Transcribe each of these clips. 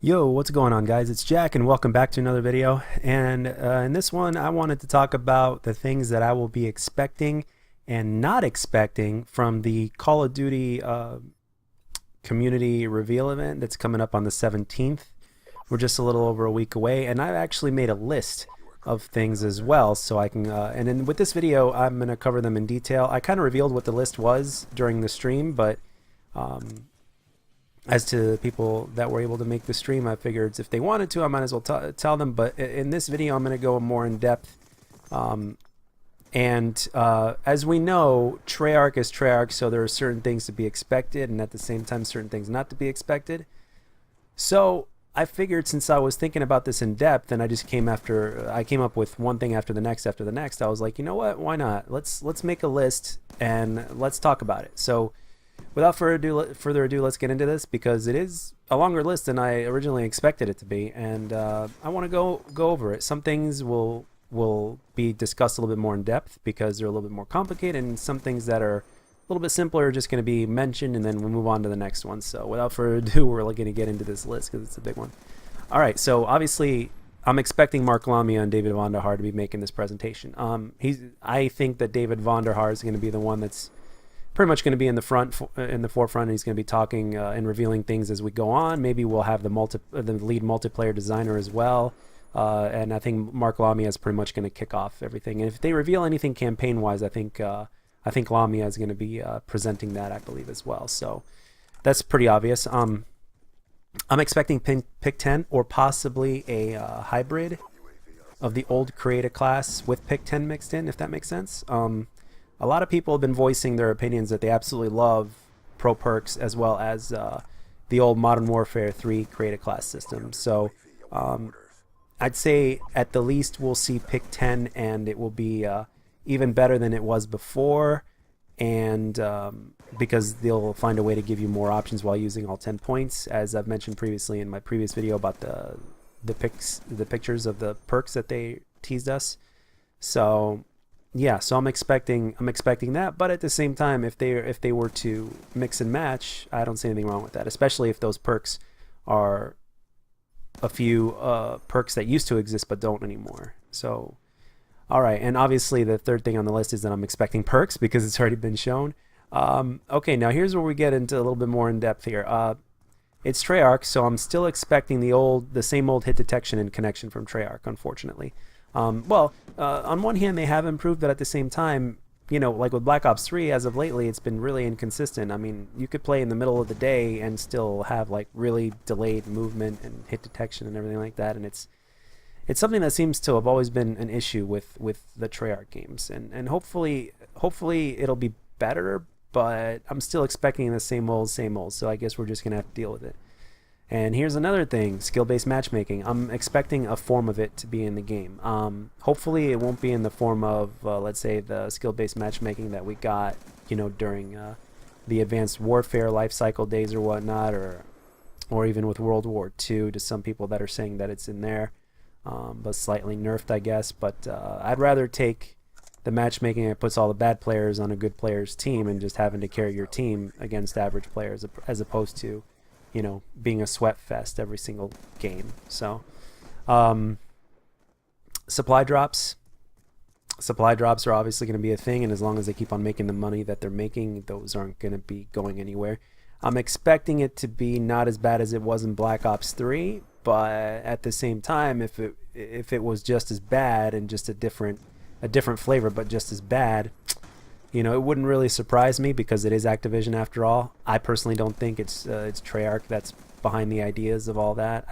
Yo, what's going on, guys? It's Jack and welcome back to another video. And in this one I wanted to talk about the things that I will be expecting and not expecting from the Call of Duty community reveal event that's coming up on the 17th. We're just a little over a week away, and I've actually made a list of things as well, so I can and then with this video I'm going to cover them in detail. I kind of revealed what the list was during the stream, but as to people that were able to make the stream, I figured if they wanted to, I might as well tell them. But in this video, I'm going to go more in depth. As we know, Treyarch is Treyarch, so there are certain things to be expected, and at the same time, certain things not to be expected. So I figured, since I was thinking about this in depth, and I came up with one thing after the next, I was like, you know what? Why not? Let's make a list and let's talk about it. So, without further ado, let's get into this, because it is a longer list than I originally expected it to be, and I want to go over it. Some things will be discussed a little bit more in depth because they're a little bit more complicated, and some things that are a little bit simpler are just going to be mentioned, and then we'll move on to the next one. So without further ado, we're going to get into this list because it's a big one. All right, so obviously I'm expecting Mark Lamia and David Vonderhaar to be making this presentation. I think that David Vonderhaar is going to be the one that's pretty much going to be in the forefront, and he's going to be talking and revealing things as we go on. Maybe we'll have the lead multiplayer designer as well, and I think Mark Lamia is pretty much going to kick off everything. And if they reveal anything campaign-wise, I think Lamia is going to be presenting that, I believe, as well. So that's pretty obvious. I'm expecting Pick 10 or possibly a hybrid of the old Create class with Pick 10 mixed in, if that makes sense. A lot of people have been voicing their opinions that they absolutely love Pro Perks as well as the old Modern Warfare 3 Create class system. So I'd say at the least we'll see Pick 10, and it will be even better than it was before, and because they'll find a way to give you more options while using all 10 points, as I've mentioned previously in my previous video about the pictures of the perks that they teased us. So yeah, so I'm expecting that, but at the same time, if they were to mix and match, I don't see anything wrong with that, especially if those perks are a few perks that used to exist but don't anymore. So, all right, and obviously the third thing on the list is that I'm expecting perks because it's already been shown. Okay, now here's where we get into a little bit more in depth here. It's Treyarch, so I'm still expecting the same old hit detection and connection from Treyarch, unfortunately. On one hand, they have improved, but at the same time, you know, like with Black Ops 3, as of lately, it's been really inconsistent. I mean, you could play in the middle of the day and still have like really delayed movement and hit detection and everything like that, and it's something that seems to have always been an issue with the Treyarch games, and hopefully it'll be better, but I'm still expecting the same old, so I guess we're just gonna have to deal with it. And here's another thing, skill-based matchmaking. I'm expecting a form of it to be in the game. Hopefully it won't be in the form of, let's say, the skill-based matchmaking that we got, you know, during the Advanced Warfare life cycle days or whatnot, or even with World War II, to some people that are saying that it's in there, but slightly nerfed, I guess. But I'd rather take the matchmaking that puts all the bad players on a good player's team and just having to carry your team against average players, as opposed to, you know, being a sweat fest every single game. So supply drops are obviously going to be a thing, and as long as they keep on making the money that they're making, those aren't going to be going anywhere. I'm expecting it to be not as bad as it was in Black Ops 3, but at the same time, if it was just as bad and just a different flavor but just as bad, you know, it wouldn't really surprise me, because it is Activision after all. I personally don't think it's Treyarch that's behind the ideas of all that.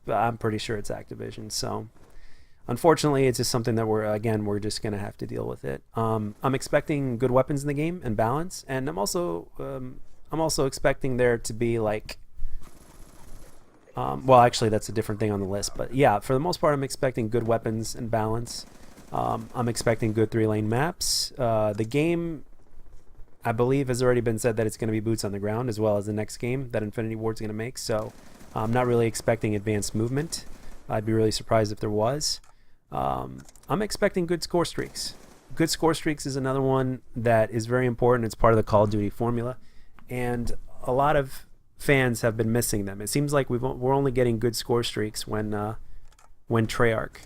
I'm pretty sure it's Activision. So, unfortunately, it's just something that we're just gonna have to deal with it. I'm expecting good weapons in the game and balance, and I'm also expecting there to be like, well, actually, that's a different thing on the list. But yeah, for the most part, I'm expecting good weapons and balance. I'm expecting good 3-lane maps. The game, I believe, has already been said that it's going to be boots on the ground, as well as the next game that Infinity Ward's going to make. So I'm not really expecting advanced movement. I'd be really surprised if there was. I'm expecting good score streaks. Good score streaks is another one that is very important. It's part of the Call of Duty formula. And a lot of fans have been missing them. It seems like we're only getting good score streaks when Treyarch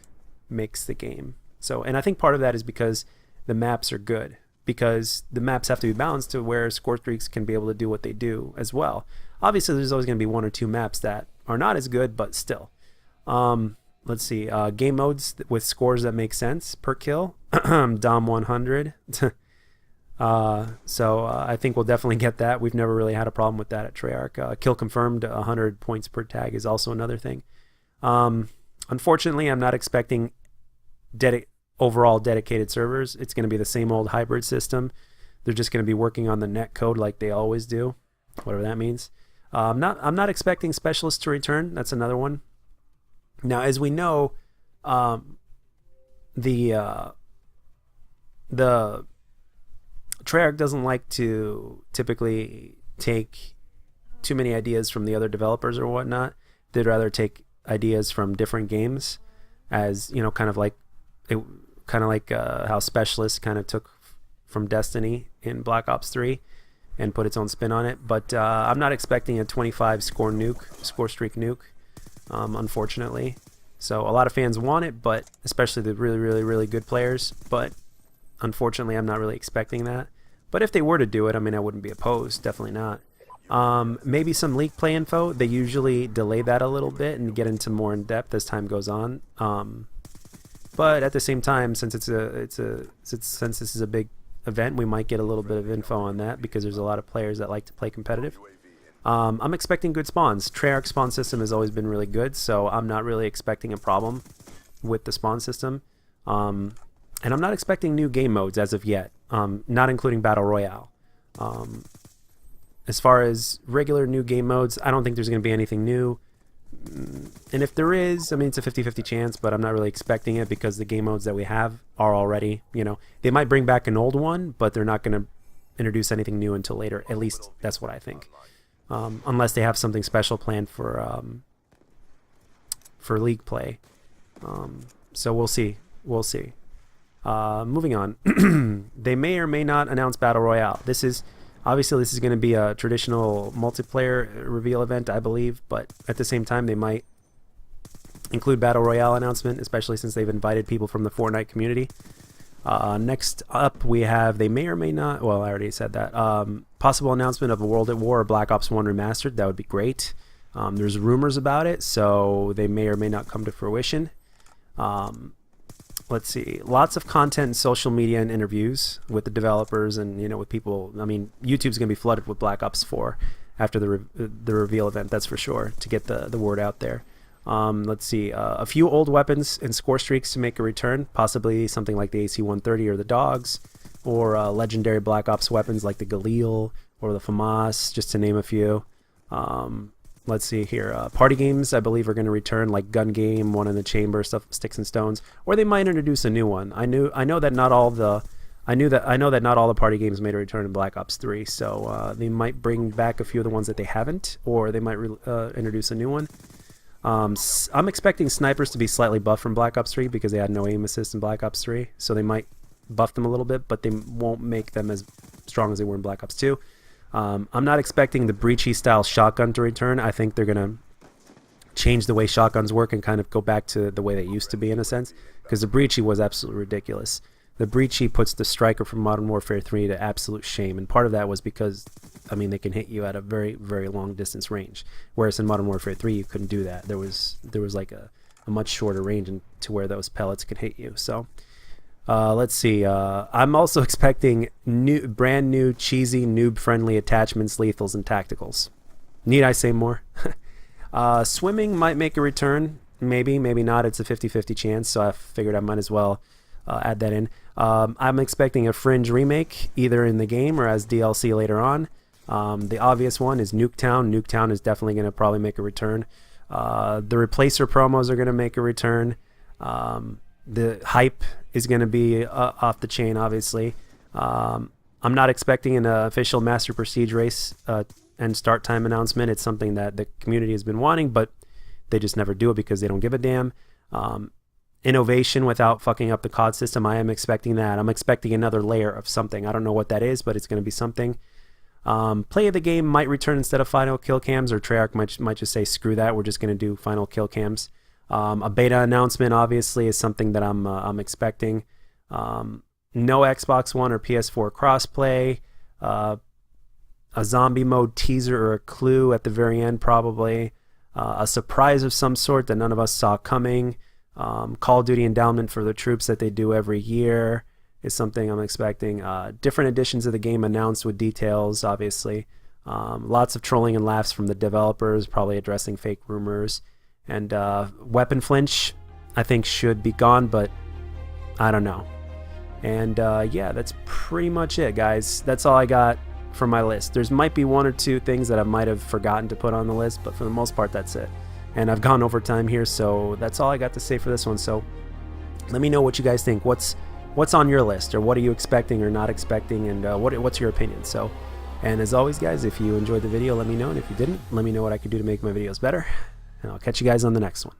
makes the game. So, and I think part of that is because the maps are good, because the maps have to be balanced to where score streaks can be able to do what they do as well. Obviously, there's always going to be one or two maps that are not as good, but still. Let's see. Game modes with scores that make sense per kill. Dom 100. So I think we'll definitely get that. We've never really had a problem with that at Treyarch. Kill confirmed 100 points per tag is also another thing. Unfortunately, I'm not expecting overall dedicated servers. It's going to be the same old hybrid system. They're just going to be working on the net code like they always do, whatever that means. I'm not expecting specialists to return. That's another one. Now, as we know, the Treyarch doesn't like to typically take too many ideas from the other developers or whatnot. They'd rather take ideas from different games, as you know, kind of like how Specialist kind of took from Destiny in Black Ops 3 and put its own spin on it. But I'm not expecting a 25 score streak nuke, unfortunately. So a lot of fans want it, but especially the really, really, really good players. But unfortunately, I'm not really expecting that. But if they were to do it, I mean, I wouldn't be opposed. Definitely not. Maybe some leak play info. They usually delay that a little bit and get into more in depth as time goes on. But at the same time, since since this is a big event, we might get a little bit of info on that because there's a lot of players that like to play competitive. I'm expecting good spawns. Treyarch spawn system has always been really good, so I'm not really expecting a problem with the spawn system. And I'm not expecting new game modes as of yet, not including Battle Royale. As far as regular new game modes, I don't think there's going to be anything new. And if there is, I mean, it's a 50-50 chance, but I'm not really expecting it because the game modes that we have are already, you know, they might bring back an old one, but they're not going to introduce anything new until later. At least that's what I think. Unless they have something special planned for League play. So we'll see. We'll see. Moving on. They may or may not announce Battle Royale. This is going to be a traditional multiplayer reveal event, I believe, but at the same time, they might include Battle Royale announcement, especially since they've invited people from the Fortnite community. Next up, we have, they may or may not, well, I already said that, possible announcement of a World at War or Black Ops 1 Remastered. That would be great. There's rumors about it, so they may or may not come to fruition. Let's see, lots of content and social media and interviews with the developers and, you know, with people. I mean, YouTube's going to be flooded with Black Ops 4 after the reveal event, that's for sure, to get the word out there. Let's see, a few old weapons and score streaks to make a return, possibly something like the AC-130 or the Dogs, or legendary Black Ops weapons like the Galil or the FAMAS, just to name a few. Let's see here. Party games, I believe, are going to return, like Gun Game, One in the Chamber, stuff, Sticks and Stones, or they might introduce a new one. I know that not all the party games made a return in Black Ops 3, so they might bring back a few of the ones that they haven't, or they might introduce a new one. I'm expecting snipers to be slightly buffed from Black Ops 3 because they had no aim assist in Black Ops 3, so they might buff them a little bit, but they won't make them as strong as they were in Black Ops 2. I'm not expecting the Breachy style shotgun to return. I think they're going to change the way shotguns work and kind of go back to the way they used to be in a sense, because the Breachy was absolutely ridiculous. The Breachy puts the Striker from Modern Warfare 3 to absolute shame, and part of that was because, I mean, they can hit you at a very, very long distance range, whereas in Modern Warfare 3 you couldn't do that. There was like a much shorter range to where those pellets could hit you. So let's see. I'm also expecting brand new, cheesy, noob-friendly attachments, lethals, and tacticals. Need I say more? Swimming might make a return. Maybe, maybe not. It's a 50-50 chance, so I figured I might as well add that in. I'm expecting a Fringe remake, either in the game or as DLC later on. The obvious one is Nuketown. Nuketown is definitely going to probably make a return. The Replacer promos are going to make a return. The hype is going to be off the chain, obviously. I'm not expecting an official Master Prestige race and start time announcement. It's something that the community has been wanting, but they just never do it because they don't give a damn. Innovation without fucking up the COD system, I am expecting that. I'm expecting another layer of something. I don't know what that is, but it's going to be something. Play of the game might return instead of final kill cams, or Treyarch might just say screw that, we're just going to do final kill cams. A beta announcement obviously is something that I'm expecting. No Xbox One or PS4 crossplay. A zombie mode teaser or a clue at the very end probably. A surprise of some sort that none of us saw coming. Call of Duty endowment for the troops that they do every year is something I'm expecting. Different editions of the game announced with details, obviously. Lots of trolling and laughs from the developers, probably addressing fake rumors. And weapon flinch, I think, should be gone, but I don't know. And yeah, that's pretty much it, guys. That's all I got for my list. There's might be one or two things that I might have forgotten to put on the list, but for the most part, that's it. And I've gone over time here, so that's all I got to say for this one. So let me know what you guys think. What's on your list, or what are you expecting or not expecting, and what's your opinion? So, and as always, guys, if you enjoyed the video, let me know, and if you didn't, let me know what I could do to make my videos better, and I'll catch you guys on the next one.